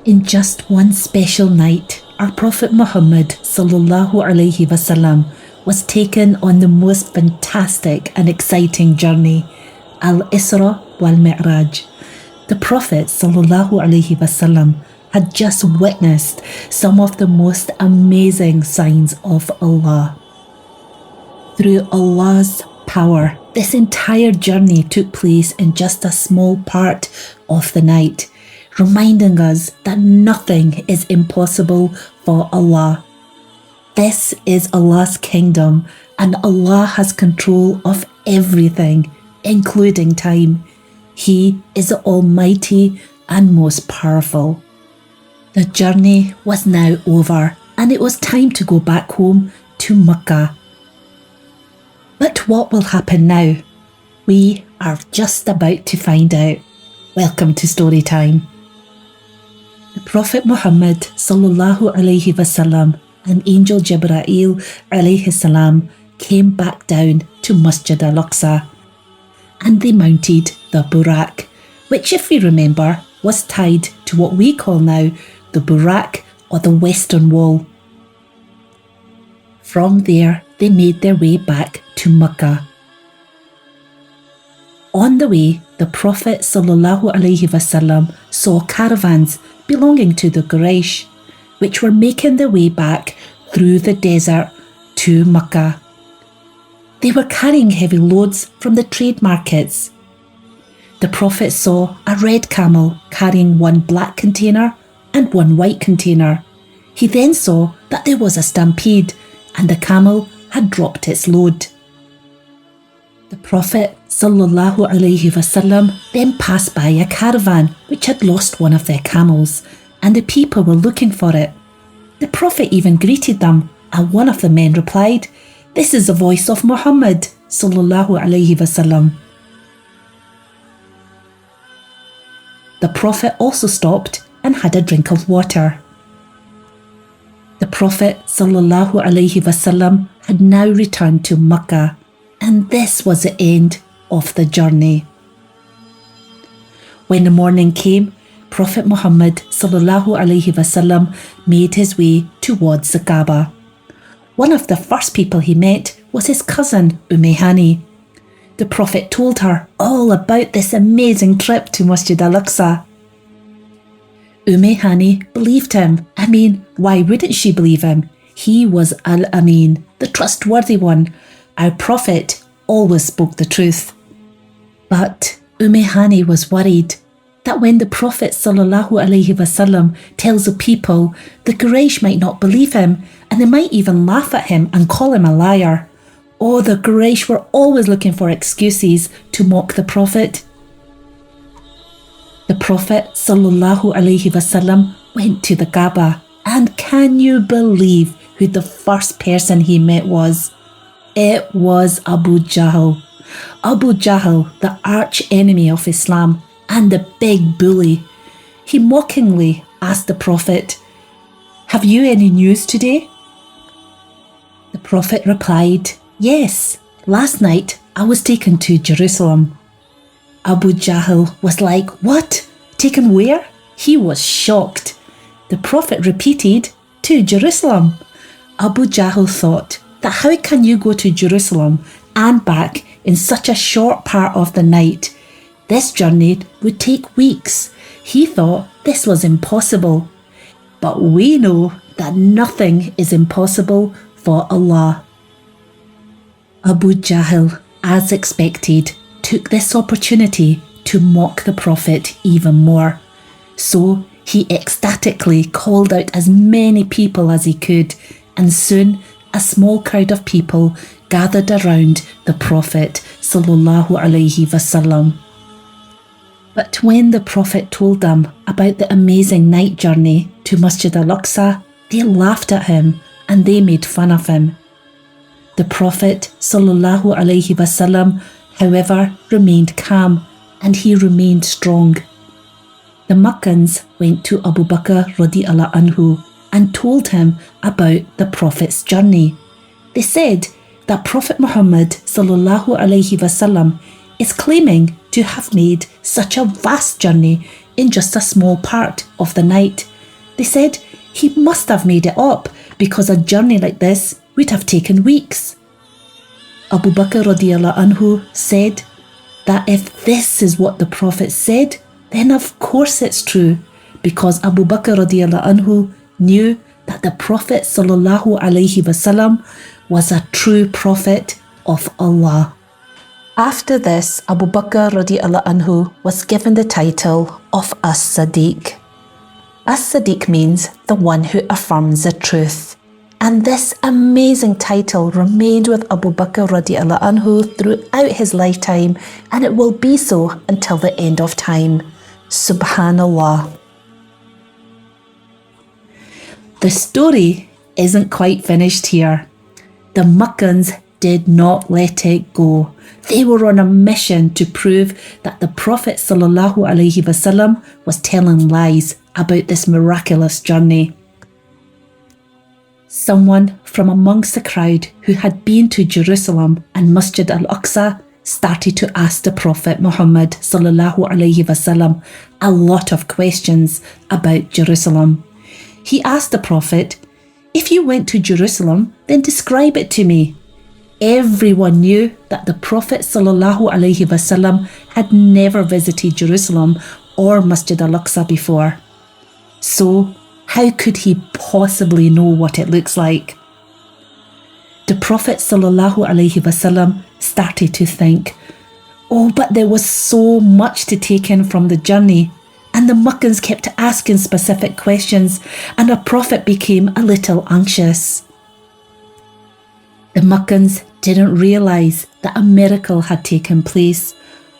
In just one special night, our Prophet Muhammad ﷺ was taken on the most fantastic and exciting journey, Al-Isra wal-Mi'raj. The Prophet ﷺ had just witnessed some of the most amazing signs of Allah. Through Allah's power, this entire journey took place in just a small part of the night, reminding us that nothing is impossible for Allah. This is Allah's kingdom, and Allah has control of everything, including time. He is almighty and most powerful. The journey was now over, and it was time to go back home to Makkah. But what will happen now? We are just about to find out. Welcome to story time. The Prophet Muhammad ﷺ and Angel Jibreel ﷺ came back down to Masjid Al-Aqsa, and they mounted the Burak, which, if we remember, was tied to what we call now the Burak, or the Western Wall. From there, they made their way back to Makkah. On the way, the Prophet ﷺ saw caravans belonging to the Quraysh, which were making their way back through the desert to Makkah. They were carrying heavy loads from the trade markets. The Prophet saw a red camel carrying one black container and one white container. He then saw that there was a stampede and the camel had dropped its load. The Prophet ﷺ then passed by a caravan which had lost one of their camels, and the people were looking for it. The Prophet even greeted them, and one of the men replied, "This is the voice of Muhammad ﷺ." The Prophet also stopped and had a drink of water. The Prophet ﷺ had now returned to Makkah, and this was the end of the journey. When the morning came, Prophet Muhammad ﷺ made his way towards the Kaaba. One of the first people he met was his cousin Hani. The Prophet told her all about this amazing trip to Masjid Al-Aqsa. Hani believed him. I mean, why wouldn't she believe him? He was Al-Amin, the trustworthy one. Our Prophet always spoke the truth. But Hani was worried that when the Prophet ﷺ tells the people, the Quraysh might not believe him, and they might even laugh at him and call him a liar. Oh, the Quraysh were always looking for excuses to mock the Prophet. The Prophet ﷺ went to the Kaaba, and can you believe who the first person he met was? It was Abu Jahl. Abu Jahl, the arch enemy of Islam and the big bully. He mockingly asked the Prophet, "Have you any news today?" The Prophet replied, "Yes, last night I was taken to Jerusalem." Abu Jahl was like, "What? Taken where?" He was shocked. The Prophet repeated, "To Jerusalem." Abu Jahl thought that how can you go to Jerusalem and back in such a short part of the night? This journey would take weeks. He thought this was impossible. But we know that nothing is impossible for Allah. Abu Jahl, as expected, took this opportunity to mock the Prophet even more. So he ecstatically called out as many people as he could, and soon a small crowd of people gathered around the Prophet ﷺ. But when the Prophet told them about the amazing night journey to Masjid Al-Aqsa, they laughed at him and they made fun of him. The Prophet ﷺ, however, remained calm, and he remained strong. The Makkans went to Abu Bakr radiallahu anhu and told him about the Prophet's journey. They said that Prophet Muhammad ﷺ is claiming to have made such a vast journey in just a small part of the night, They said he must have made it up because a journey like this would have taken weeks. Abu Bakr radiallahu anhu said that if this is what the Prophet said, then of course it's true, because Abu Bakr radiallahu anhu knew that the Prophet sallallahu alaihi wasallam was a true prophet of Allah. After this, Abu Bakr radiallahu anhu was given the title of As-Sadiq. As-Sadiq means the one who affirms the truth. And this amazing title remained with Abu Bakr radiallahu anhu throughout his lifetime, and it will be so until the end of time. Subhanallah. The story isn't quite finished here. The Meccans did not let it go. They were on a mission to prove that the Prophet sallallahu alaihi wasallam was telling lies about this miraculous journey. Someone from amongst the crowd who had been to Jerusalem and Masjid Al-Aqsa started to ask the Prophet Muhammad sallallahu alaihi wasallam a lot of questions about Jerusalem. He asked the Prophet, "If you went to Jerusalem, then describe it to me." Everyone knew that the Prophet sallallahu alaihi wasallam had never visited Jerusalem or Masjid Al-Aqsa before. So, how could he possibly know what it looks like? The Prophet sallallahu alaihi wasallam started to think, but there was so much to take in from the journey, and the Meccans kept asking specific questions, and the Prophet became a little anxious. The Meccans didn't realise that a miracle had taken place.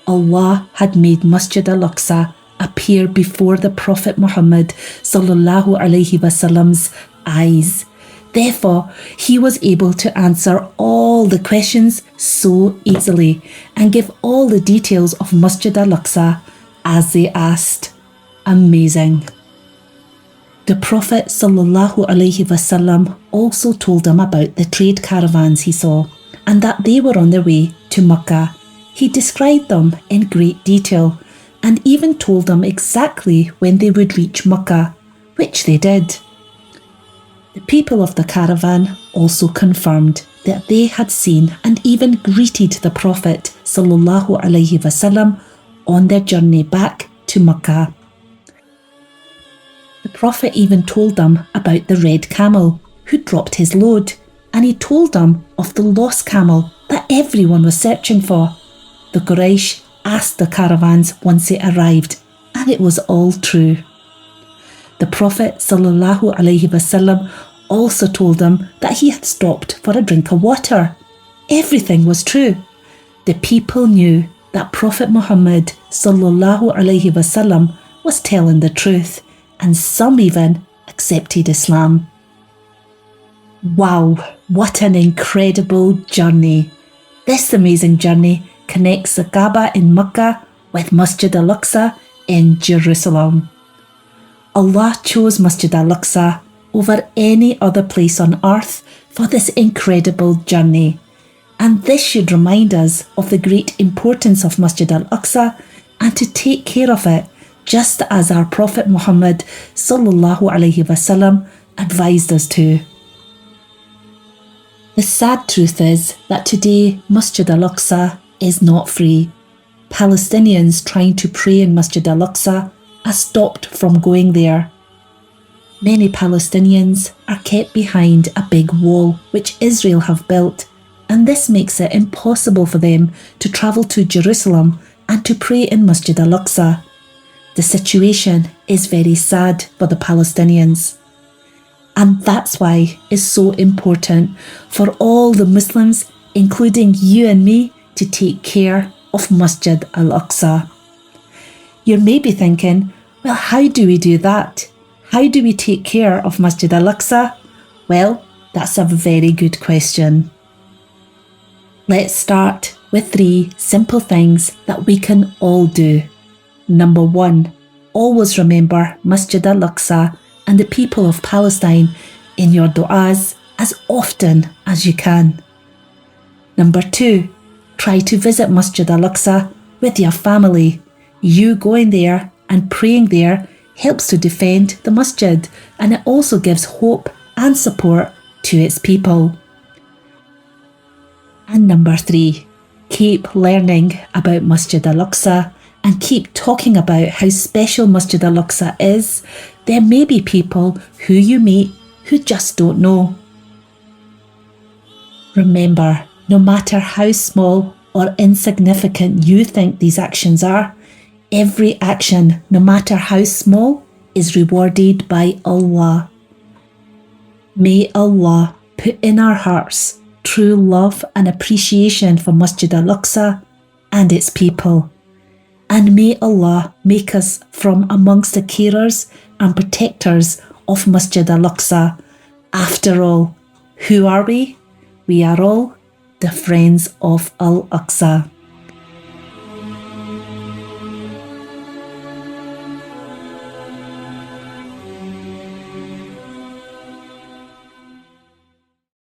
Allah had made Masjid Al-Aqsa appear before the Prophet Muhammad sallallahu alaihi wasallam's eyes. Therefore, he was able to answer all the questions so easily and give all the details of Masjid Al-Aqsa as they asked. Amazing. The Prophet sallallahu alaihi wasallam also told them about the trade caravans he saw and that they were on their way to Makkah. He described them in great detail and even told them exactly when they would reach Makkah, which they did. The people of the caravan also confirmed that they had seen and even greeted the Prophet sallallahu alaihi wasallam on their journey back to Makkah. The Prophet even told them about the red camel who dropped his load, and he told them of the lost camel that everyone was searching for. The Quraysh asked the caravans once it arrived, and it was all true. The Prophet sallallahu alaihi wasallam also told them that he had stopped for a drink of water. Everything was true. The people knew that Prophet Muhammad sallallahu alaihi wasallam was telling the truth, and some even accepted Islam. Wow, what an incredible journey. This amazing journey connects the Kaaba in Makkah with Masjid Al-Aqsa in Jerusalem. Allah chose Masjid Al-Aqsa over any other place on earth for this incredible journey. And this should remind us of the great importance of Masjid Al-Aqsa and to take care of it, just as our Prophet Muhammad sallallahu alaihi wasallam advised us to. The sad truth is that today Masjid Al-Aqsa is not free. Palestinians trying to pray in Masjid Al-Aqsa are stopped from going there. Many Palestinians are kept behind a big wall which Israel have built, and this makes it impossible for them to travel to Jerusalem and to pray in Masjid Al-Aqsa. The situation is very sad for the Palestinians. And that's why it's so important for all the Muslims, including you and me, to take care of Masjid Al-Aqsa. You may be thinking, well, how do we do that? How do we take care of Masjid Al-Aqsa? Well, that's a very good question. Let's start with 3 simple things that we can all do. Number 1, always remember Masjid Al-Aqsa and the people of Palestine in your du'as as often as you can. Number 2, try to visit Masjid Al-Aqsa with your family. You going there and praying there helps to defend the masjid, and it also gives hope and support to its people. And number 3, keep learning about Masjid Al-Aqsa and keep talking about how special Masjid Al-Aqsa is. There may be people who you meet who just don't know. Remember, no matter how small or insignificant you think these actions are, every action, no matter how small, is rewarded by Allah. May Allah put in our hearts true love and appreciation for Masjid Al-Aqsa and its people. And may Allah make us from amongst the carers and protectors of Masjid Al-Aqsa. After all, who are we? We are all the friends of Al-Aqsa.